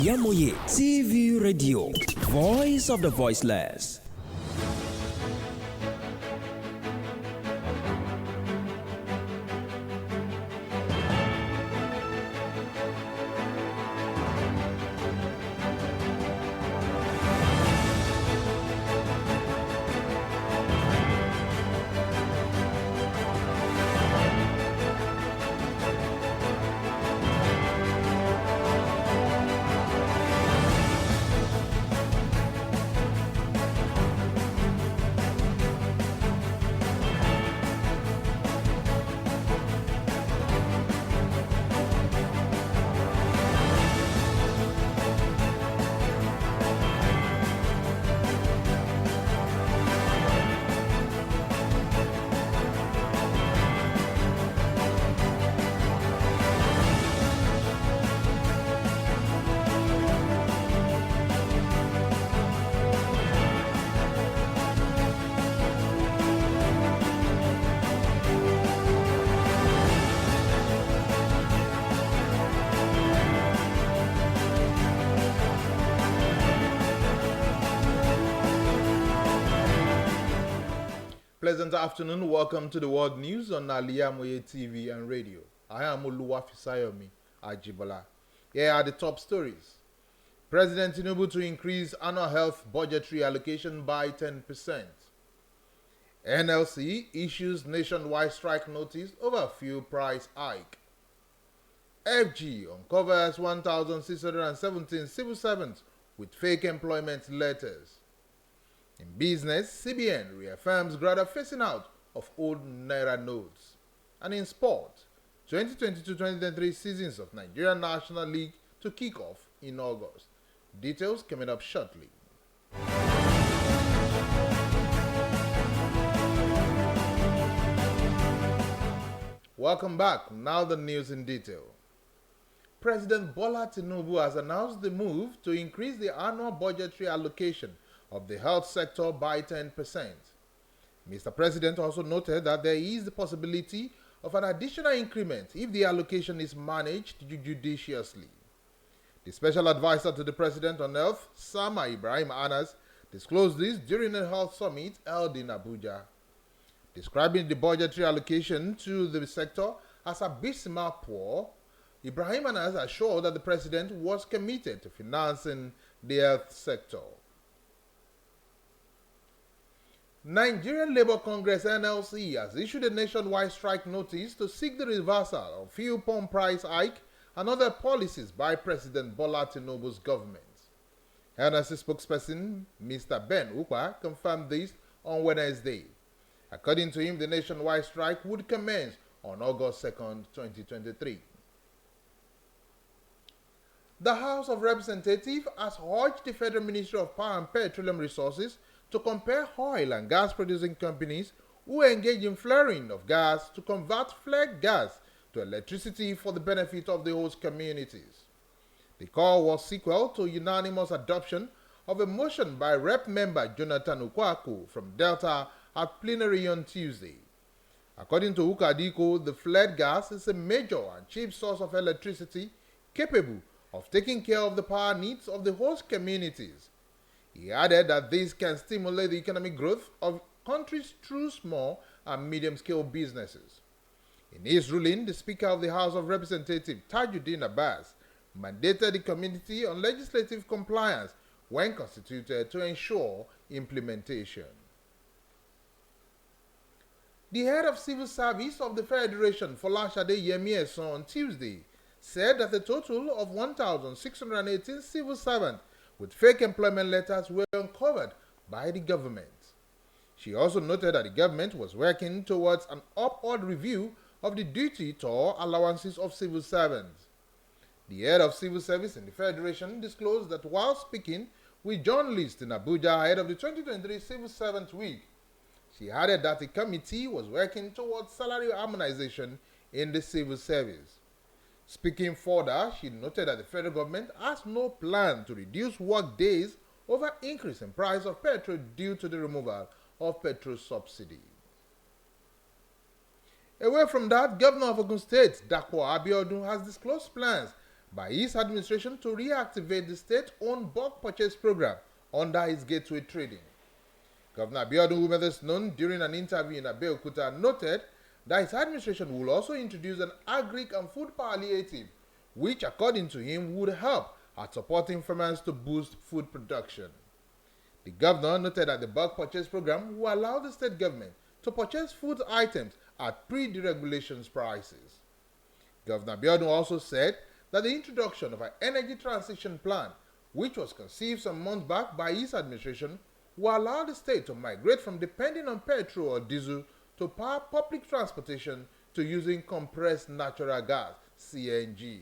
Al-IyamoyeTv Radio, Voice of the Voiceless. Pleasant afternoon. Welcome to the World News on Al-IyamoyeTv and radio. I am Oluwafisayomi, Ajibola. Here are the top stories. President Tinubu to increase annual health budgetary allocation by 10%. NLC issues nationwide strike notice over fuel price hike. FG uncovers 1,617 civil servants with fake employment letters. In business, CBN reaffirms gradual phasing out of old Naira notes. And in sport, 2022-2023 seasons of Nigerian National League to kick off in August. Details coming up shortly. Welcome back. Now the news in detail. President Bola Tinubu has announced the move to increase the annual budgetary allocation of the health sector by 10%. Mr. President also noted that there is the possibility of an additional increment if the allocation is managed judiciously. The special advisor to the President on Health, Sama Ibrahim Anas, disclosed this during a health summit held in Abuja. Describing the budgetary allocation to the sector as abysmal poor, Ibrahim Anas assured that the President was committed to financing the health sector. Nigerian Labour Congress (NLC) has issued a nationwide strike notice to seek the reversal of fuel pump price hike and other policies by President Bola Tinubu's government. NLC spokesperson Mr. Ben Ukwa confirmed this on Wednesday. According to him, the nationwide strike would commence on August 2nd, 2023. The House of Representatives has urged the Federal Ministry of Power and Petroleum Resources to compare oil and gas producing companies who engage in flaring of gas to convert flared gas to electricity for the benefit of the host communities. The call was sequel to unanimous adoption of a motion by Rep. Member Jonathan Ukwaku from Delta at plenary on Tuesday. According to Ukadiko, the flared gas is a major and cheap source of electricity capable of taking care of the power needs of the host communities. He added that this can stimulate the economic growth of countries through small and medium-scale businesses. In his ruling, the Speaker of the House of Representatives, Tajuddin Abbas, mandated the committee on legislative compliance when constituted to ensure implementation. The head of civil service of the Federation, Folashade Yemi, on Tuesday, said that a total of 1,618 civil servants with fake employment letters were uncovered by the government. She also noted that the government was working towards an upward review of the duty tour allowances of civil servants. The head of civil service in the Federation disclosed that while speaking with journalists in Abuja ahead of the 2023 Civil Servant Week, she added that the committee was working towards salary harmonization in the civil service. Speaking further, she noted that the federal government has no plan to reduce work days over increase in price of petrol due to the removal of petrol subsidy. Away from that, Governor of Ogun State, Dapo Abiodun, has disclosed plans by his administration to reactivate the state-owned bulk purchase program under his gateway trading. Governor Abiodun, who made this known during an interview in Abeokuta, noted that his administration will also introduce an agric and food palliative, which, according to him, would help at supporting farmers to boost food production. The governor noted that the bulk purchase program will allow the state government to purchase food items at pre-deregulations prices. Governor Abiodun also said that the introduction of an energy transition plan, which was conceived some months back by his administration, will allow the state to migrate from depending on petrol or diesel to power public transportation to using compressed natural gas, CNG.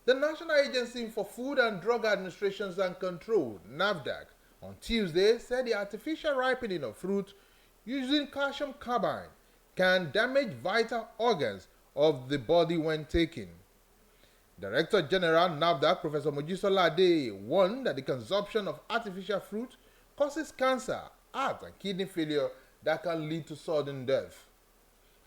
The National Agency for Food and Drug Administration and Control, NAFDAC, on Tuesday said the artificial ripening of fruit using calcium carbide can damage vital organs of the body when taken. Director General NAFDAC, Professor Mojisola Adeye, warned that the consumption of artificial fruit causes cancer, heart and kidney failure that can lead to sudden death.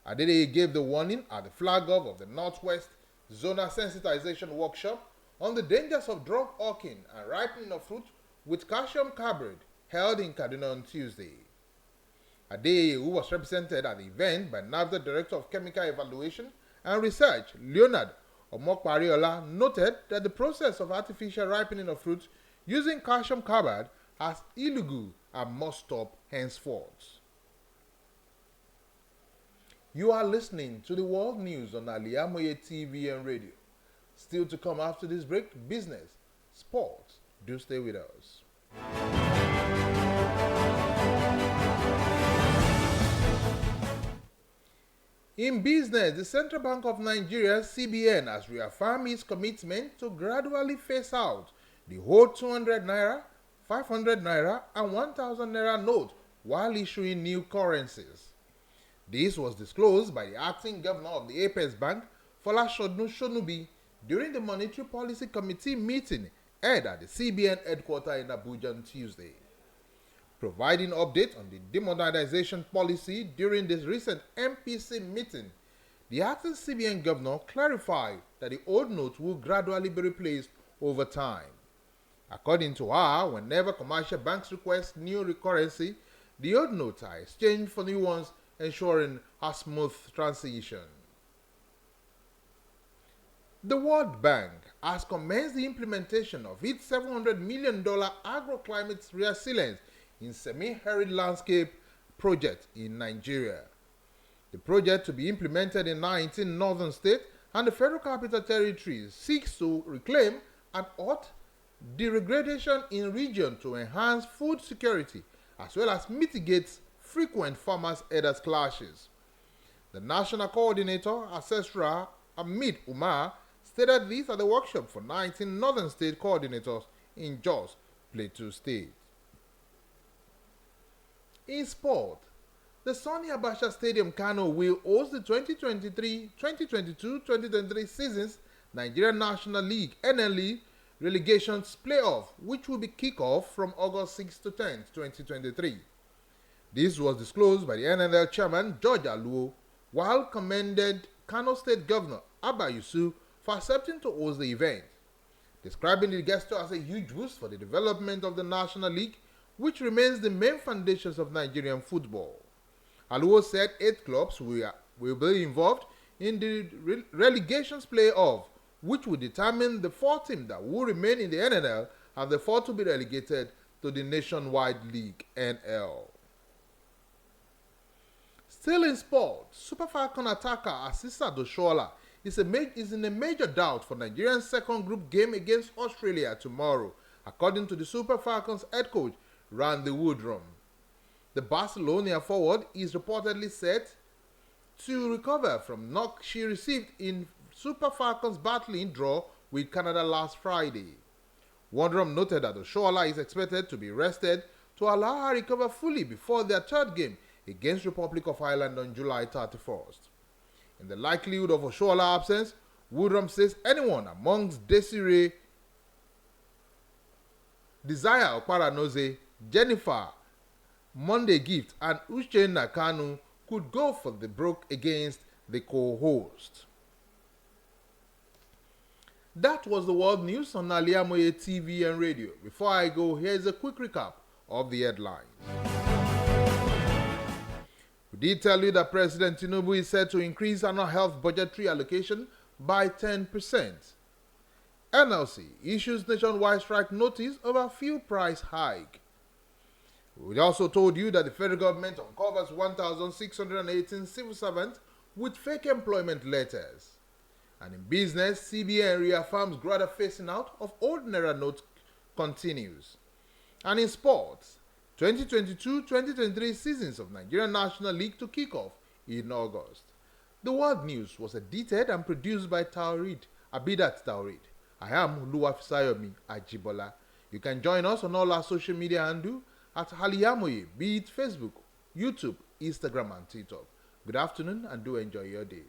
Adeye gave the warning at the flag off of the Northwest Zonal Sensitization Workshop on the dangers of drug hawking and ripening of fruit with calcium carbide held in Kaduna on Tuesday. Adeye, who was represented at the event by NAFDAC Director of Chemical Evaluation and Research, Leonard Omokpariola, noted that the process of artificial ripening of fruit using calcium carbide is illegal and must stop henceforth. You are listening to the world news on Al-IyamoyeTv and radio. Still to come after this break, business, sports. Do stay with us. In business, the Central Bank of Nigeria, CBN, has reaffirmed its commitment to gradually phase out the whole 200 naira, 500 naira, and 1000 naira note while issuing new currencies. This was disclosed by the acting governor of the Apex Bank, Folasodun Shonubi, during the Monetary Policy Committee meeting held at the CBN headquarters in Abuja on Tuesday. Providing update on the demonetization policy during this recent MPC meeting, the acting CBN governor clarified that the old note will gradually be replaced over time. According to her, whenever commercial banks request new currency, the old notes are exchanged for new ones, ensuring a smooth transition. The World Bank has commenced the implementation of its $700 million agroclimate resilience in semi-arid landscape project in Nigeria. The project, to be implemented in 19 northern states and the Federal Capital Territory, seeks to reclaim and halt degradation in region to enhance food security as well as mitigate frequent farmers-herders clashes. The National Coordinator, Assessor Hamid Umar, stated this at the workshop for 19 northern state coordinators in Jos, Plateau State. In sport, the Sani Abacha Stadium Kano will host the 2022-2023 season's Nigerian National League NLE relegations playoff, which will be kicked off from August 6 to 10, 2023. This was disclosed by the NNL chairman George Aluo, while commended Kano State Governor Abba Yusuf for accepting to host the event, describing the gesture as a huge boost for the development of the National League, which remains the main foundations of Nigerian football. Aluo said 8 clubs will be involved in the relegations playoff, which will determine the 4 teams that will remain in the NNL and the 4 to be relegated to the Nationwide League NL. Still in sport, Super Falcon attacker Asisa Doshola is in a major doubt for Nigeria's second group game against Australia tomorrow, according to the Super Falcons head coach Randy Woodrum. The Barcelona forward is reportedly set to recover from knock she received in Super Falcons' battling draw with Canada last Friday. Woodrum noted that Doshola is expected to be rested to allow her recover fully before their third game against Republic of Ireland on July 31st. In the likelihood of Oshola's absence, Woodrum says anyone amongst Desiree, Desire Okparanoze, Jennifer, Monday Gift, and Uchenna Kanu could go for the broke against the co-host. That was the world news on Al-IyamoyeTv and radio. Before I go, here's a quick recap of the headlines. We did tell you that President Tinubu is set to increase annual health budgetary allocation by 10%. NLC issues nationwide strike notice over fuel price hike. We also told you that the federal government uncovers 1,618 civil servants with fake employment letters. And in business, CBN reaffirms greater phasing out of old Naira notes continues. And in sports, 2022-2023 seasons of Nigerian National League to kick off in August. The World News was edited and produced by Abidat Taurid. I am Oluwafisayomi Ajibola. You can join us on all our social media handle at Al-Iyamoye, be it Facebook, YouTube, Instagram, and TikTok. Good afternoon and do enjoy your day.